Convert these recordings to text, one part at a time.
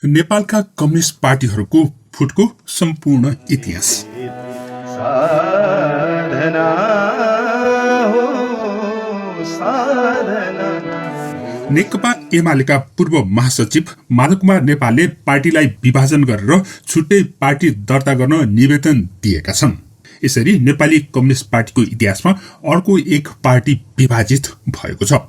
नेपालका कम्युनिस्ट पार्टीहरूको फुटको सम्पूर्ण इतिहास। नेकपा एमालेका पूर्व महासचिव माधवकुमार नेपालले पार्टीलाई विभाजन गरेर छुट्टै पार्टी दर्ता गर्न निवेदन दिएका छन्। यसरी नेपाली कम्युनिस्ट पार्टीको इतिहासमा अर्को एक पार्टी विभाजित भएको छ।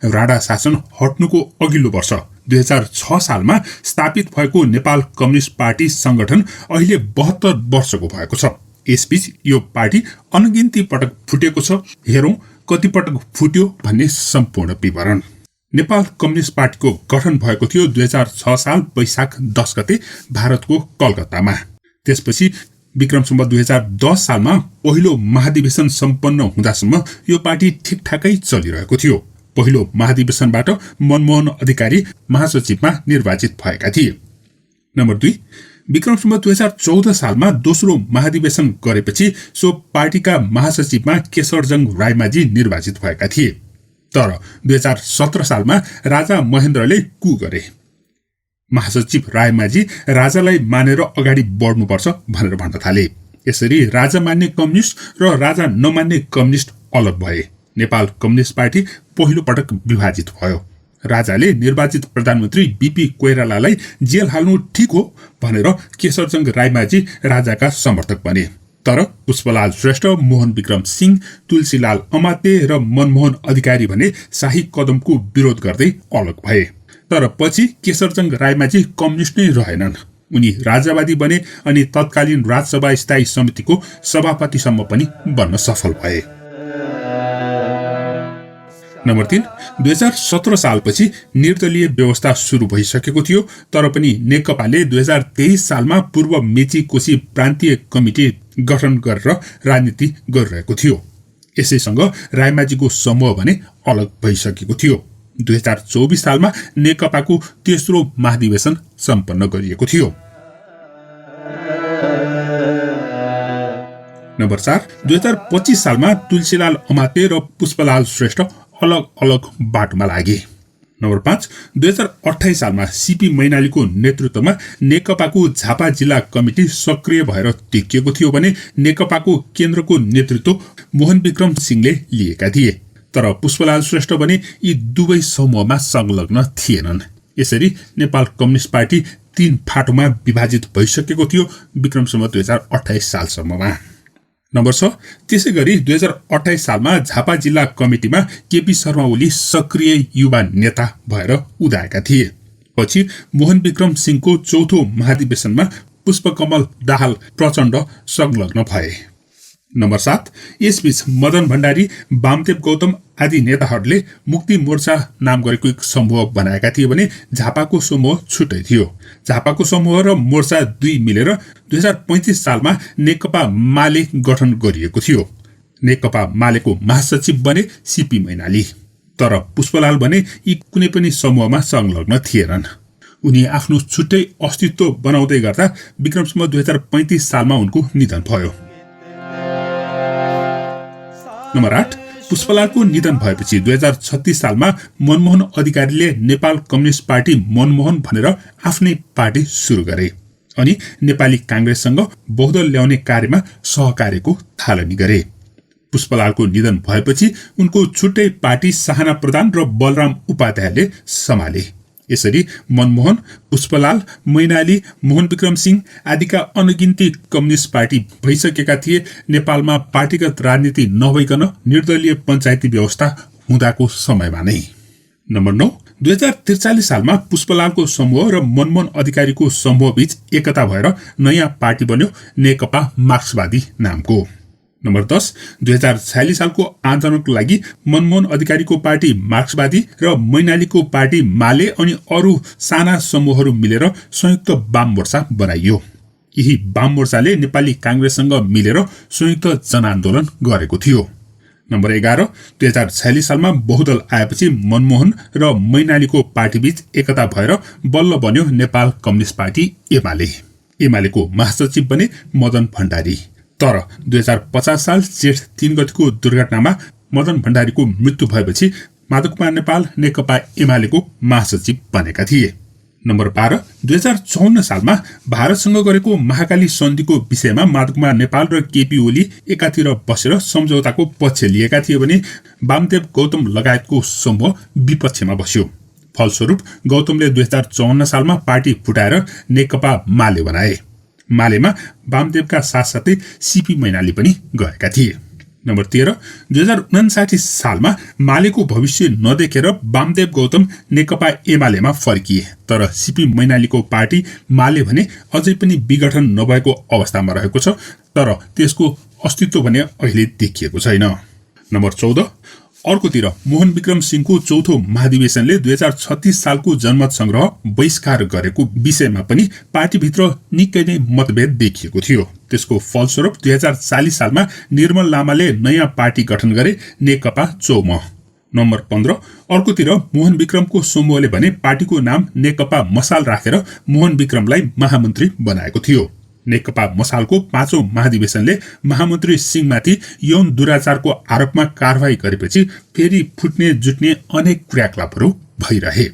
राणा शासन हट्नुको अघिल्लो वर्ष 2006 सालमा स्थापित भएको नेपाल कम्युनिस्ट पार्टी संगठन अहिले 72 वर्षको भएको छ। यसबीच यो पार्टी अनगिन्ती पटक फुटेको छ। हेरौं कति पटक फुट्यो भन्ने सम्पूर्ण विवरण। नेपाल कम्युनिस्ट पार्टीको गठन भएको थियो 2006 साल वैशाख 10 गते भारतको कलकत्तामा। त्यसपछि विक्रम सम्वत 2010 सालमा पहिलो महाधिवेशन सम्पन्न हुँदासम्म यो पार्टी ठिकठाकै चलिरहेको थियो। पहिलो महाधिवेशनबाट मनमोहन अधिकारी महासचिवमा निर्वाचित भएका थिए। नम्बर 2, विक्रम सम्वत 2014 सालमा दोस्रो महाधिवेशन गरेपछि सो पार्टीका महासचिवमा केशरजंग रायमाझी निर्वाचित भएका थिए। तर 2017 सालमा राजा महेन्द्रले कु गरे। महासचिव रायमाझी राजालाई मानेर अगाडि बढ्नुपर्छ भनेर भन्न थाले। यसरी राजा मान्ने कम्युनिस्ट र राजा नमान्ने कम्युनिस्ट अलग भए। नेपाल कम्युनिस्ट पार्टी पहिलो पटक विभाजित भयो। राजाले निर्वाचित प्रधानमन्त्री बीपी कोइरालालाई जेल हाल्नु ठिक हो भनेर केशरजंग रायमाझी राजाका समर्थक बने। तर पुष्पलाल श्रेष्ठ, मोहन विक्रम सिंह, तुलसीलाल अमात्य र मनमोहन अधिकारी भने शाही कदमको विरोध गर्दै अलग भए। तर पछि केशरजंग रायमाझी कम्युनिस्ट नै रहेनन्। उनी राजावादी बने अनि तत्कालीन राजसभा स्थायी समितिको सभापतिसम्म पनि बन्न सफल भए। नम्बर 3, 2017 सालपछि निर्दलीय व्यवस्था सुरु भइसकेको थियो। तर पनि नेकपाले 2023 सालमा पूर्व मेची कोशी प्रान्तीय कमिटी गठन गरेर राजनीति गरिरहेको थियो। यसैसँग रायमाझीको समूह भने अलग भइसकेको थियो। 2024 सालमा नेकपाको तेस्रो महाधिवेशन सम्पन्न गरिएको थियो। नम्बर 4, 2025 सालमा तुलसीलाल अमात्य र पुष्पलाल श्रेष्ठ अलग अलग बाटोमा लागे। नम्बर 5, 2028 सालमा सीपी मैनालीको नेतृत्वमा नेकपाको झापा जिल्ला कमिटी सक्रिय भएर टिकिएको थियो भने नेकपाको केन्द्रको नेतृत्व मोहन विक्रम सिंहले लिएका थिए। तर पुष्पलाल श्रेष्ठ भने यी दुवै समूहमा संलग्न थिएनन्। यसरी नेपाल कम्युनिस्ट पार्टी 3 फाटोमा विभाजित भइसकेको थियो विक्रम सम्वत 2028 सालसम्ममा। नम्बर 6, त्यसै गरी 2028 सालमा झापा जिल्ला कमिटीमा केपी शर्मा ओली सक्रिय युवा नेता भएर उदाएका थिए। पछि मोहन विक्रम सिंहको चौथो महाधिवेशनमा पुष्पकमल दाहाल प्रचण्ड संलग्न भए। नम्बर 7, यसबीच मदन भण्डारी, वामदेव गौतम आदि नेताहरूले मुक्ति मोर्चा नाम गरेको एक समूह बनाएका थिए भने झापाको समूह छुट्टै थियो। झापाको समूह र मोर्चा 2 मिलेर 2035 सालमा नेकपा माले गठन गरिएको थियो। नेकपा मालेको महासचिव बने सीपी मैनाली। तर पुष्पलाल भने यी कुनै पनि समूहमा संलग्न थिएनन्। उनी आफ्नो छुट्टै अस्तित्व बनाउँदै गर्दा विक्रम सम्वत 2035 सालमा उनको निधन भयो। नम्बर 8, पुष्पलालको निधन भएपछि 2036 सालमा मनमोहन अधिकारीले नेपाल कम्युनिस्ट पार्टी मनमोहन भनेर आफ्नै पार्टी सुरु गरे अनि नेपाली कांग्रेससँग बहुदल ल्याउने कार्यमा सहकार्यको थालनी गरे। पुष्पलालको निधन भएपछि उनको छुट्टै पार्टी साहना प्रधान र बलराम उपाध्यायले सम्हाले। यसरी मनमोहन, पुष्पलाल, मैनाली, मोहन विक्रम सिंह आदिका अनगिन्ती कम्युनिस्ट पार्टी भइसकेका थिए। नेपालमा पार्टीगत राजनीति नभइकन निर्दलीय पञ्चायती व्यवस्था हुँदाको समयमा नै। नम्बर 9, 2043 सालमा पुष्पलालको समूह र मनमोहन अधिकारीको समूह बीच एकता भएर नयाँ पार्टी बन्यो नेकपा मार्क्सवादी नामको। नम्बर 10, 2046 सालको आन्दोलनको लागि मनमोहन अधिकारीको पार्टी मार्क्सवादी र मैनालीको पार्टी माले अनि अरू साना समूहहरू मिलेर संयुक्त वाम मोर्चा बनाइयो। यही वाम मोर्चाले नेपाली कांग्रेससँग मिलेर संयुक्त जनआन्दोलन गरेको थियो। नम्बर 11, 2046 सालमा बहुदल आएपछि मनमोहन र मैनालीको पार्टीबीच एकता भएर बल्ल बन्यो नेपाल कम्युनिस्ट पार्टी एमाले। एमालेको महासचिव बने मदन भण्डारी। तर 2050 साल जेठ 3 गतिको दुर्घटनामा मदन भण्डारीको मृत्यु भएपछि माधवकुमार नेपाल नेकपा एमालेको महासचिव बनेका थिए। नम्बर 12 2054 सालमा भारतसँग गरेको महाकाली सन्धिको विषयमा माधवकुमार नेपाल र केपी ओली एकातिर बसेर सम्झौताको पक्ष लिएका थिए भने वामदेव गौतम लगायतको समूह विपक्षमा बस्यो। फलस्वरूप गौतमले 2054 सालमा पार्टी फुटाएर नेकपा माले बनाए। मालेमा वामदेवका साथसाथै सीपी मैनाली पनि गएका थिए। नम्बर 13 2059 सालमा मालेको भविष्य नदेखेर वामदेव गौतम नेकपा एमालेमा फर्किए, तर सीपी मैनालीको पार्टी माले भने अझै पनि विघटन नभएको अवस्थामा रहेको छ, तर त्यसको अस्तित्व भने अहिले देखिएको छैन। नम्बर 14 अर्कोतिर मोहन विक्रम सिंहको चौथो महाधिवेशनले 2036 सालको जनमत संग्रह बहिष्कार गरेको विषयमा पनि पार्टीभित्र निकै नै मतभेद देखिएको थियो। त्यसको फलस्वरूप 2040 सालमा निर्मल लामाले नयाँ पार्टी गठन गरे, नेकपा चौम। नम्बर 15 अर्कोतिर मोहन विक्रमको समूहले भने पार्टीको नाम नेकपा मसाल राखेर मोहन विक्रमलाई महामन्त्री बनाएको थियो। नेकपा मसालको 5औं महाधिवेशनले महामन्त्री सिंहमाथि यौन दुराचारको आरोपमा कारवाही गरेपछि फेरि फुट्ने जुट्ने अनेक क्रियाकलापहरू भइरहे।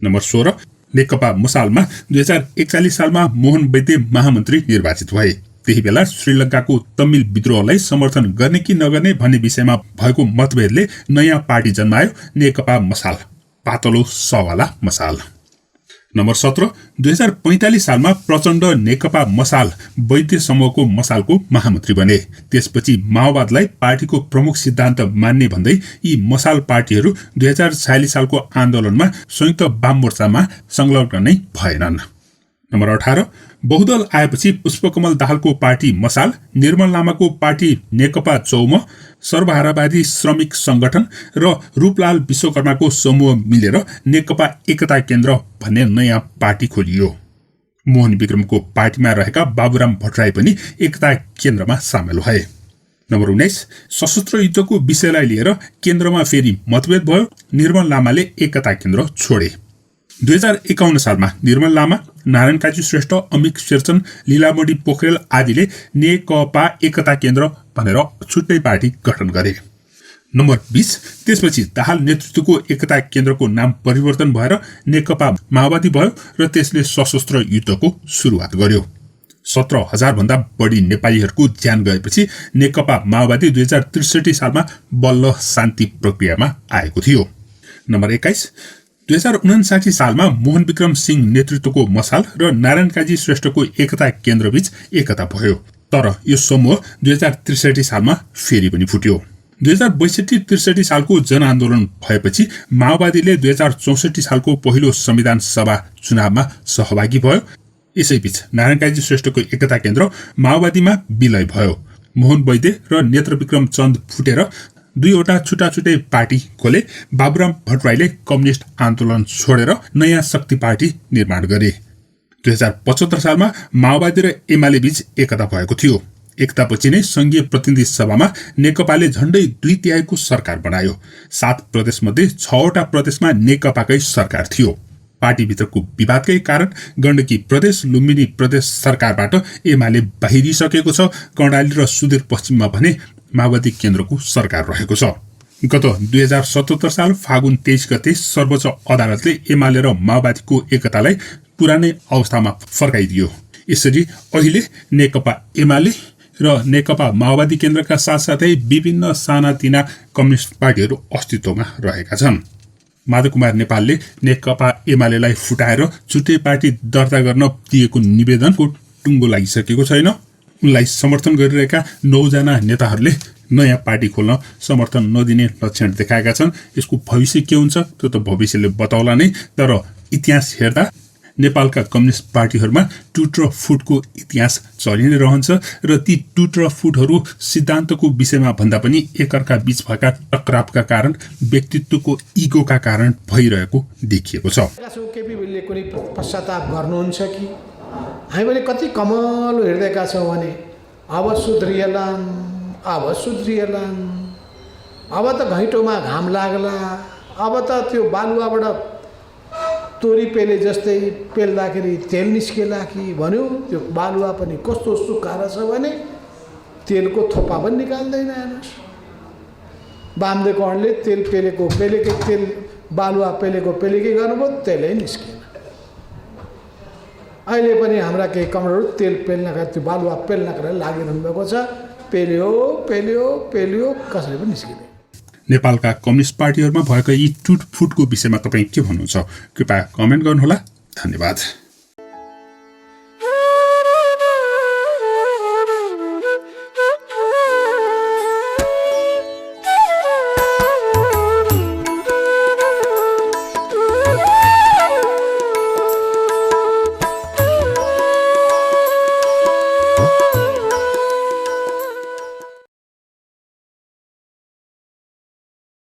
नम्बर 16 नेकपा मसालमा 2041 सालमा मोहन वैद्य महामन्त्री निर्वाचित भए। त्यही बेला श्रीलङ्काको तमिल विद्रोहलाई समर्थन गर्ने कि नगर्ने भन्ने विषयमा भएको मतभेदले नयाँ पार्टी जन्मायो, नेकपा मसाल, पातलो सवाला मसाल। नम्बर 17 2045 सालमा प्रचण्ड नेकपा मसाल वैद्य समूहको मसालको महामन्त्री बने। त्यसपछि माओवादलाई पार्टीको प्रमुख सिद्धान्त मान्ने भन्दै यी मसाल पार्टीहरू 2046 सालको आन्दोलनमा संयुक्त वाम मोर्चामा संलग्न नै भएनन्। नम्बर 18 बहुदल आएपछि पुष्पकमल दाहालको पार्टी मसाल, निर्मल लामाको पार्टी नेकपा चौम, सर्वहारावादी श्रमिक संगठन र रूपलाल विश्वकर्माको समूह मिलेर नेकपा एकता केन्द्र भन्ने नयाँ पार्टी खोलियो। मोहन विक्रमको पार्टीमा रहेका बाबुराम भट्टराई पनि एकता केन्द्रमा सामेल भए। नम्बर 19 सशस्त्र युद्धको विषयलाई लिएर केन्द्रमा फेरि मतभेद भयो, निर्मल लामाले एकता केन्द्र छोडे। 2051 सालमा निर्मल लामा, नारायण काजी श्रेष्ठ, अमिक शेरचन, लीलामणि पोखरेल आदिले नेकपा एकता केन्द्र भनेर छुट्टै पार्टी गठन गरे। नम्बर 20 त्यसपछि दाहाल नेतृत्वको एकता केन्द्रको नाम परिवर्तन भएर नेकपा माओवादी भयो र त्यसले सशस्त्र युद्धको सुरुवात गर्यो। 17,000 भन्दा बढी नेपालीहरूको ज्यान गएपछि नेकपा माओवादी 2063 सालमा बल्ल शान्ति प्रक्रियामा आएको थियो। नम्बर 21 2059 सालमा मोहन विक्रम सिंह नेतृत्वको मसाल र नारायण काजी श्रेष्ठको एकता केन्द्रबीच एकता भयो, तर यो समूह 2063 सालमा फेरि पनि फुट्यो। 2062-63 सालको जनआन्दोलन भएपछि माओवादीले 2064 सालको पहिलो संविधान सभा चुनावमा सहभागी भयो। यसैबीच नारायण काजी श्रेष्ठको एकता केन्द्र माओवादीमा विलय भयो। मोहन वैद्य र नेत्रविक्रम चन्द फुटेर दुईवटा छुट्टा छुट्टै पार्टी खोले। बाबुराम भट्टराईले कम्युनिस्ट आन्दोलन छोडेर नयाँ शक्ति पार्टी निर्माण गरे। 2075 सालमा माओवादी र एमाले बीच एकता भएको थियो। एकतापछि नै संघीय प्रतिनिधि सभामा नेकपाले झण्डै 2/3 सरकार बनायो। 7 प्रदेशमध्ये 6वटा प्रदेशमा नेकपाकै सरकार थियो। पार्टीभित्रको विवादकै कारण गण्डकी प्रदेश, लुम्बिनी प्रदेश सरकारबाट एमाले बाहिरिसकेको छ। कर्णाली र सुदूरपश्चिममा भने माओवादी केन्द्रको सरकार रहेको छ। गत 2077 साल फागुन 23 गते सर्वोच्च अदालतले एमाले र माओवादीको एकतालाई पुरानै अवस्थामा फर्काइदियो। यसरी अहिले नेकपा एमाले र नेकपा माओवादी केन्द्रका साथसाथै विभिन्न सानातिना कम्युनिस्ट पार्टीहरू अस्तित्वमा रहेका छन्। माधवकुमार नेपालले नेकपा एमालेलाई फुटाएर छुट्टै पार्टी दर्ता गर्न दिएको निवेदनको टुङ्गो लागिसकेको छैन। उनलाई समर्थन गरिरहेका 9 जना नेताहरूले नयाँ पार्टी खोल्न समर्थन नदिने लक्षण देखाएका छन्। यसको भविष्य के हुन्छ त्यो त भविष्यले बताउला नै, तर इतिहास हेर्दा नेपालका कम्युनिस्ट पार्टीहरूमा टुट र फुटको इतिहास चलि नै रहन्छ र ती टुट र फुटहरू सिद्धान्तको विषयमा भन्दा पनि एकअर्का बीच भएका टकरावका कारण, व्यक्तित्वको इगोका कारण भइरहेको देखिएको छ। केपीले कुनै पश्चाताप गर्नुहुन्छ कि? हामीले कति कमलो हेर्दैका छौँ भने अब सुध्रिएलान्, अब सुध्रिएलान्, अब त घैँटोमा घाम लाग्ला, अब त त्यो बालुवाबाट तोरी पेले जस्तै पेल्दाखेरि तेल निस्केला कि भन्यो। त्यो बालुवा पनि कस्तो सुकाएर छ भने तेलको थोपा पनि निकाल्दैन। हेर्नुहोस्, वामदेव कणले तेल पेलेकै तेल, बालुवा पेलेकै गर्नुभयो, तेलै निस्केन। अहिले पनि हाम्रा केही कमरेडहरू तेल पेल्नका त्यो बालुवा पेल्नका लागि लागिरहनु भएको छ। पेल्यो पेल्यो पेल्यो कसैले पनि निस्किँदैन। नेपालका कम्युनिस्ट पार्टीहरूमा भएका यी टुटफुटको विषयमा तपाईँ के भन्नुहुन्छ? कृपया कमेन्ट गर्नुहोला। धन्यवाद।